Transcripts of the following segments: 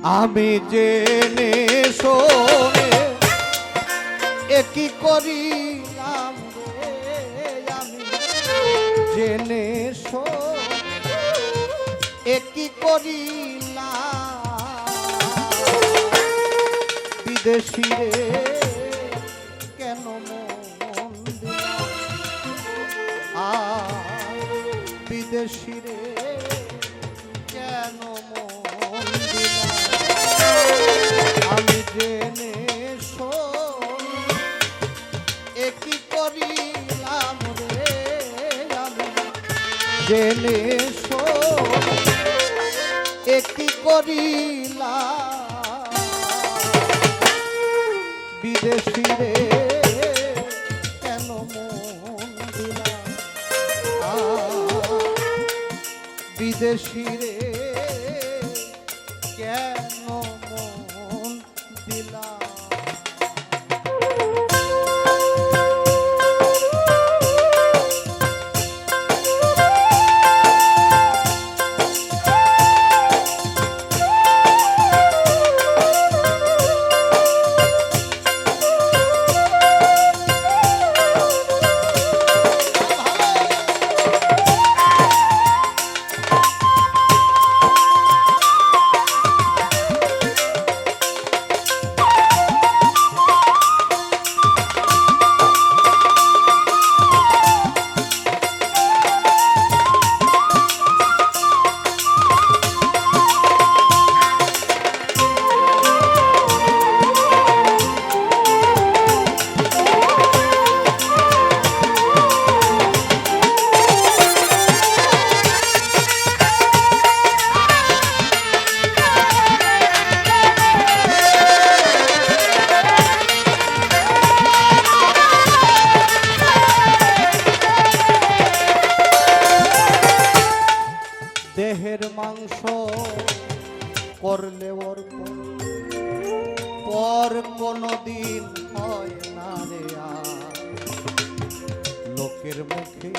আমি জেনে শোনে একই করিলাম রে, আমি জেনে শোনে একই করিলাম, বিদেশি রে কেন মন দিলাম, বিদেশি রে কেন মন দিলাম, আমি জেনে শোনে একই করিলাম রে, আমি জেনে শোনে একই করিলাম, বিদেশি রে কেন মন দিলাম, বিদেশি রে কেন মন দিলাম। দেহের মাংস করলে অর্পণ পর কোনদিন হয় না রে আর, লোকের মুখে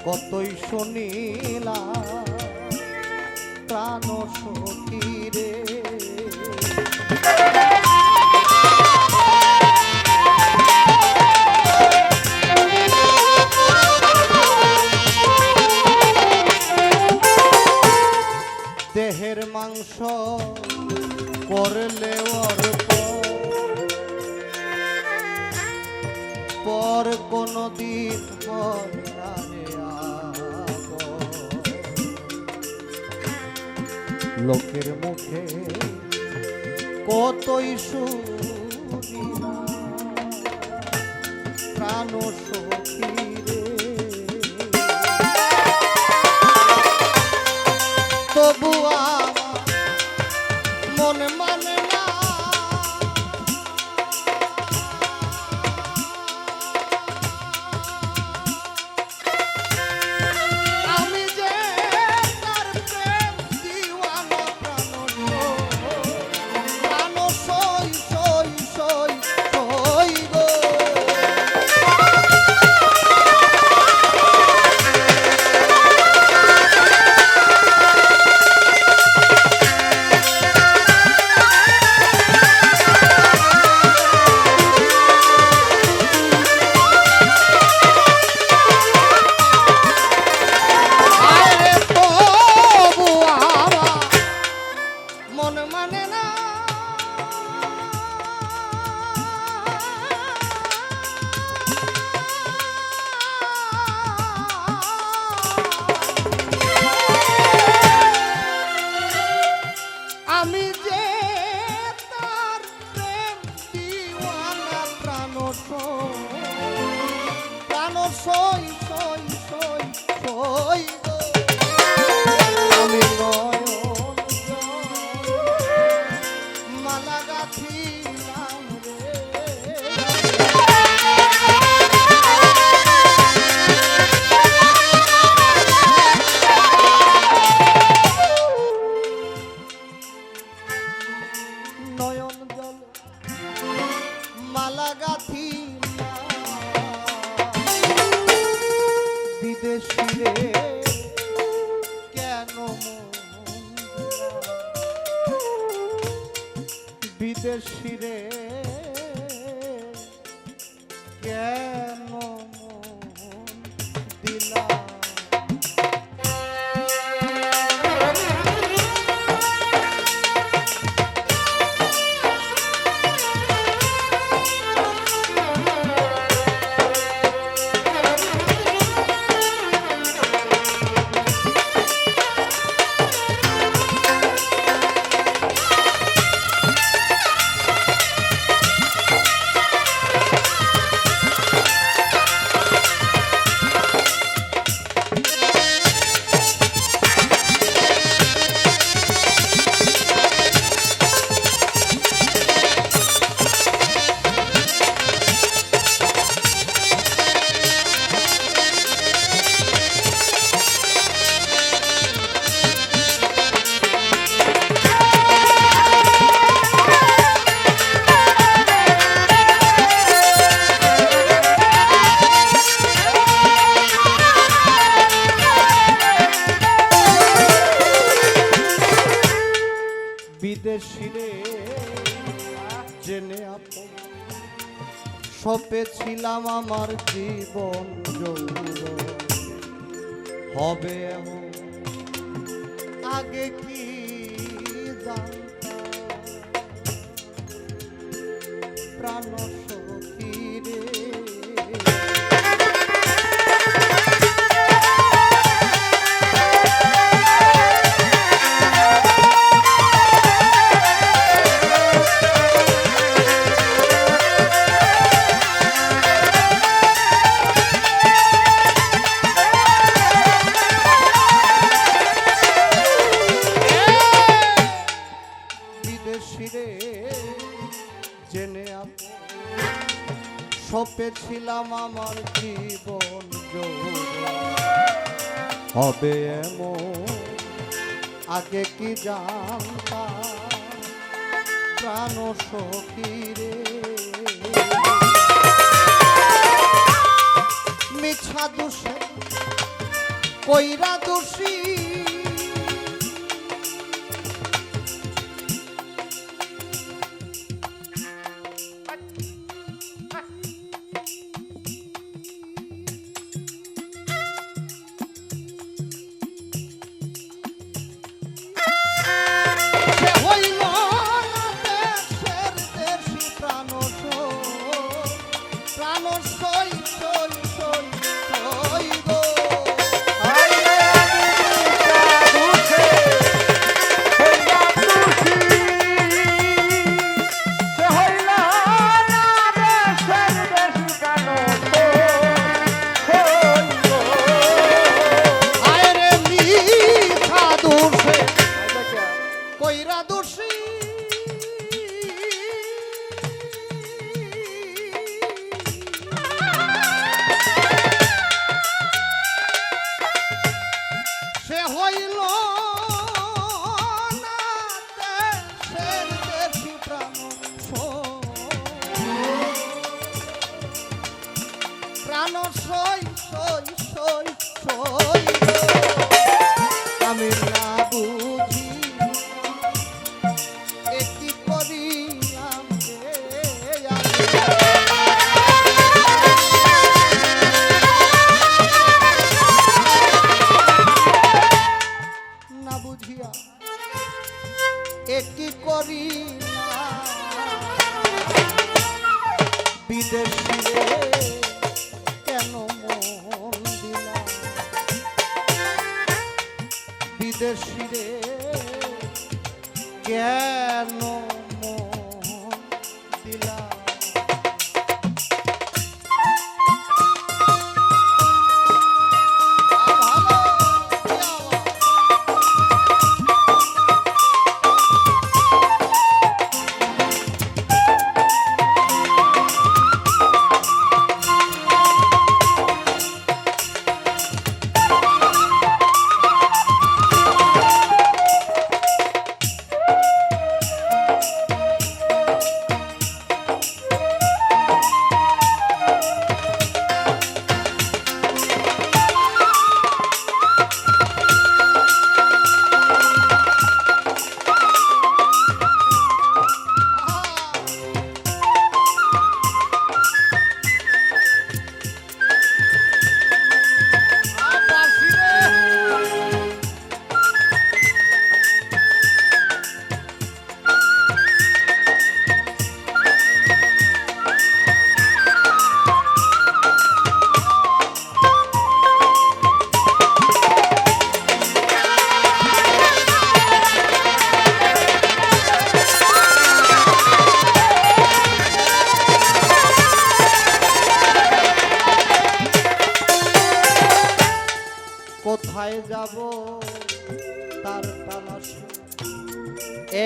কতই শুনিলাম প্রাণ সখী রে, দেহের মাংস করলে অর্পণ পর কোনদিন হয় না রে আপন, লোকের মুখে কতই শুনিলাম প্রাণ সখী রে, তবু আমার মন মানে না, আমি যে তার প্রেম দিওয়ানা, প্রাণ সই সই সই সই গো, বিদেশিরে কেন মন দিলা বিদেশিরে জেনে আপন সপেছিলাম আমার জীবন যৌবন হবে এমন আগে কি জানতাম প্রাণ সখী রে জেনে সপেছিলাম আমার জীবন হবে এমন আগে কি জানতাম প্রাণ সখী রে মিছা দোষে কইরা দোষী আমি না বুঝি একটি করিলাম না বুঝিয়া একটি করিলাম বিদেশিরে কেন মন দিলাম বিদেশিরে কেন মন দিলাম কোথায় যাব তার তালাশে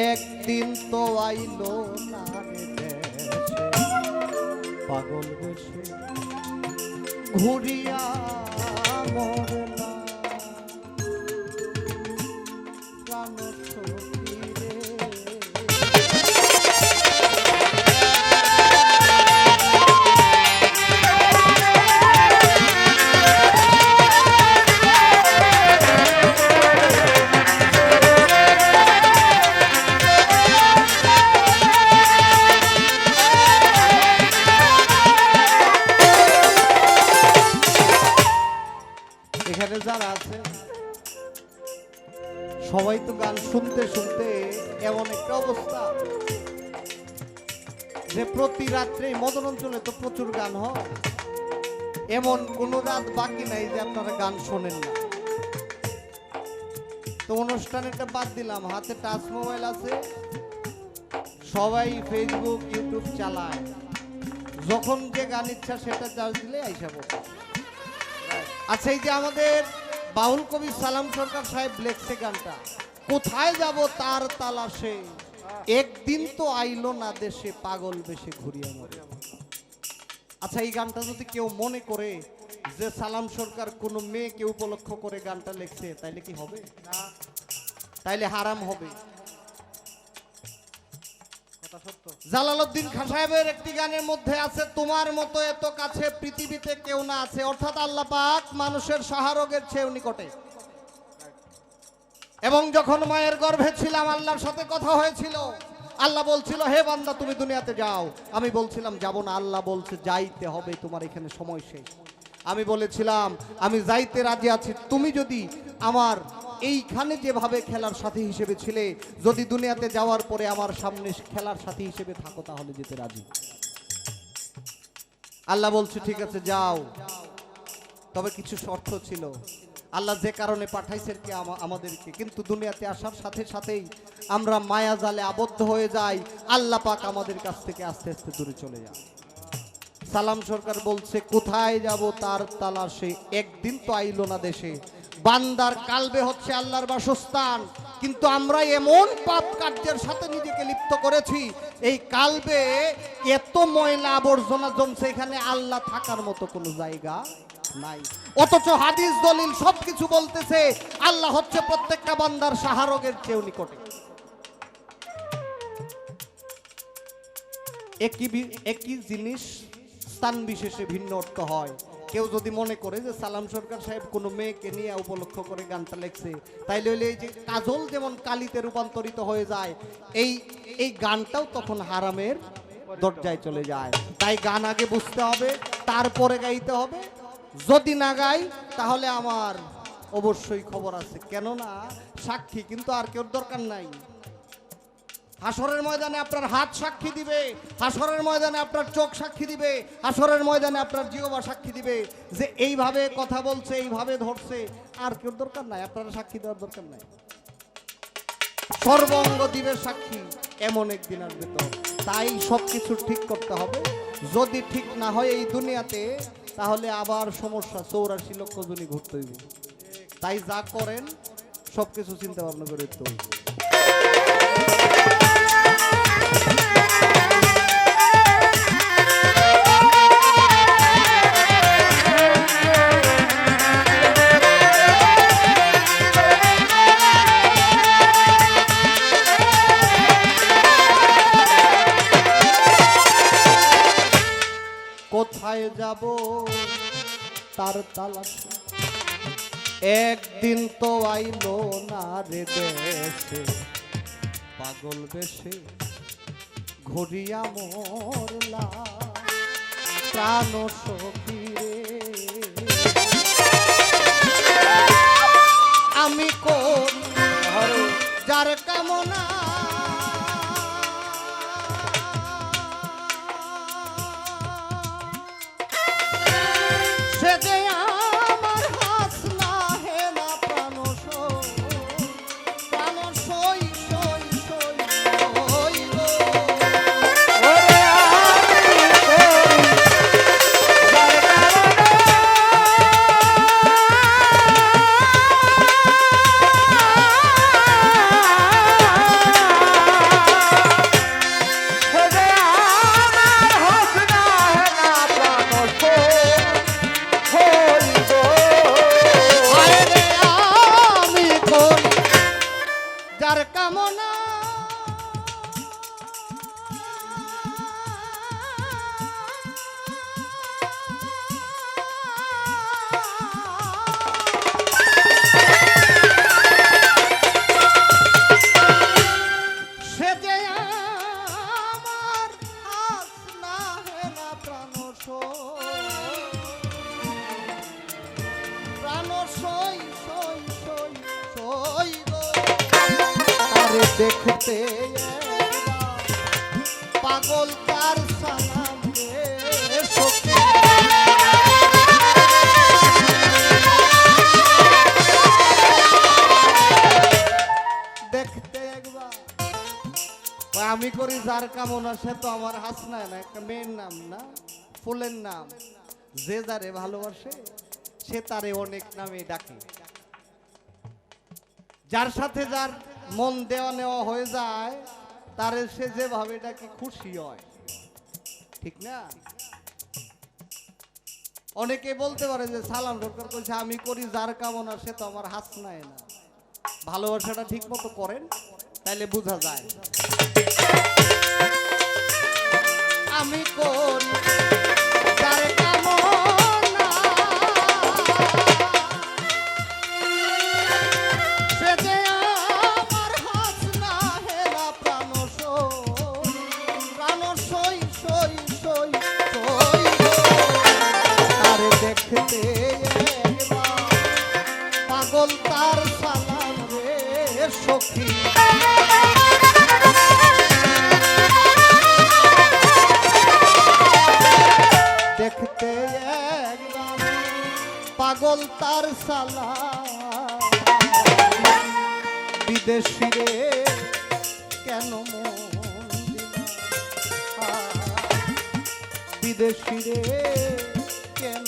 একদিন তো আইলো না রে দেশে পাগল বেশে ঘুরিয়া মরলা প্রাণ সখী রে। এখানে যারা আছে সবাই তো গান শুনতে শুনতে এমন একটা অবস্থা যে প্রতি রাত্রে মদন অঞ্চলে তো প্রচুর গান হয়, এমন কোন রাত বাকি নাই যে আপনারা গান শোনেন না। তো অনুষ্ঠানটা বাদ দিলাম, হাতে টাচ মোবাইল আছে, সবাই ফেসবুক ইউটিউব চালায়, যখন যে গান ইচ্ছা সেটা চার্জ দিলে আইসা পড়ে। আচ্ছা, এই যে আমাদের বাউল কবি সালাম সরকার সাহেব লেখছে গানটা, কোথায় যাব তার তালাশে একদিন তো আইলো না দেশে পাগল বেশে ঘুরিয়া মরে। আচ্ছা, এই গানটা যদি কেউ মনে করে যে সালাম সরকার কোন মেয়েকে উপলক্ষ করে গানটা লিখছে, তাইলে কি হবে? তাইলে হারাম হবে। জালালউদ্দিন খান সাহেবের একটি গানের মধ্যে আছে, তোমার মতো এত কাছে পৃথিবীতে কেউ না আছে, অর্থাৎ আল্লাহ পাক মানুষের সহারোগের চেয়েও নিকটে। এবং যখন মায়ের গর্ভে ছিলাম আল্লাহর সাথে কথা হয়েছিল, আল্লাহ বলছিল হে বান্দা তুমি দুনিয়াতে যাও, আমি বলছিলাম যাব না, আল্লাহ বলছে যাইতে হবে, তোমার এখানে সময় শেষ। আমি বলেছিলাম আমি যাইতে রাজি আছি, তুমি যদি আমার এইখানে যেভাবে খেলার সাথী হিসেবে ছিলে, যদি দুনিয়াতে যাওয়ার পরে আমার সামনে খেলার সাথী হিসেবে থাকো তাহলে যেতে রাজি। আল্লাহ বলছে ঠিক আছে যাও, তবে কিছু শর্ত ছিল। আল্লাহ যে কারণে পাঠাইছেন কি আমাদেরকে, কিন্তু দুনিয়াতে আসার সাথে সাথেই আমরা মায়া জালে আবদ্ধ হয়ে যাই, আল্লাহ পাক আমাদের কাছ থেকে আস্তে আস্তে দূরে চলে যায়। সালাম সরকার বলছে কোথায় যাব তার তালাশে একদিন তো আইলো না দেশে। বান্দার কালবে হচ্ছে আল্লাহর বাসস্থান, কিন্তু আমরা এমন পাপ কার্যের সাথে নিজেকে লিপ্ত করেছি, এই কালবে এত ময়লা আবর্জনা জমছে, এখানে আল্লাহ থাকার মতো কোনো জায়গা নাই। অথচ হাদিস দলিল সবকিছু বলতেছে আল্লাহ হচ্ছে প্রত্যেকটা বান্দার সহারোগের চেয়েও নিকটে। একই জিনিস স্থান বিশেষে ভিন্ন অর্থ হয়। কেউ যদি মনে করে যে সালাম সরকার সাহেব কোনো মেয়েকে নিয়ে উপলক্ষ করে গানটা লেখছে, তাইলে হইলে এই যে কাজল যেমন কালিতে রূপান্তরিত হয়ে যায়, এই গানটাও তখন হারামের দরজায় চলে যায়। তাই গান আগে বুঝতে হবে, তারপরে গাইতে হবে। যদি না গাই তাহলে আমার অবশ্যই খবর আছে, কেননা সাক্ষী কিন্তু আর কেউ দরকার নাই। হাসরের ময়দানে আপনার হাত সাক্ষী দিবে, হাসরের ময়দানে আপনার চোখ সাক্ষী দিবে, হাসরের ময়দানে আপনার জিহ্বা সাক্ষী দিবে যে এইভাবে কথা বলছে, এইভাবে ধরছে। আর কেউ দরকার নাই, আপনারা সাক্ষী দেওয়ার দরকার নাই। সর্বঙ্গ দিবে সাক্ষী, এমন একদিন আসবে। তো তাই সবকিছু ঠিক করতে হবে। যদি ঠিক না হয় এই দুনিয়াতে, তাহলে আবার সমস্যা, 84 লক্ষ জনই ঘুরতে হইবে। তাই যা করেন সবকিছু চিন্তা ভাবনা করে তো কোথায় যাব তার তালাশে একদিন তো আইলো না রে দেশে পাগল বেশে ঘুরিয়া মরলা প্রাণ সখী রে। আমি কোন ঘরে যার কামনা সে যে আমার হাসনা হে না প্রাণ সই সই সই সই গো। ওরে আমি যার কারণে তারে দেখতে একবার পাগল তার সালাম রে সখী দেখতে একবার আমি করি যার কামনা সে তো আমার হাসনা না একটা মেয়ের নাম না ফুলের নাম যে যারে ভালোবাসে সে তারে অনেক নামে ডাকে যার সাথে যার মন দেওয়া নেওয়া হয়ে যায় তারে সে যেভাবে ডাকে খুশি হয় ঠিক না অনেকে বলতে পারে যে সালাম সরকার কইছে আমি করি যার কামনা সে তো আমার হাসনায় না ভালোবাসাটা ঠিক মতো করেন তাইলে বোঝা যায় আমি করি যার কামনা সে যে আমার হাসনা হেরা প্রাণ সই সই সই সই তারে দেখতে একবার পাগল তার সালাম রে সখী দেখতে একবার পাগল তার সালাম বিদেশি রে কেন মন দিলা বিদেশি রে কেন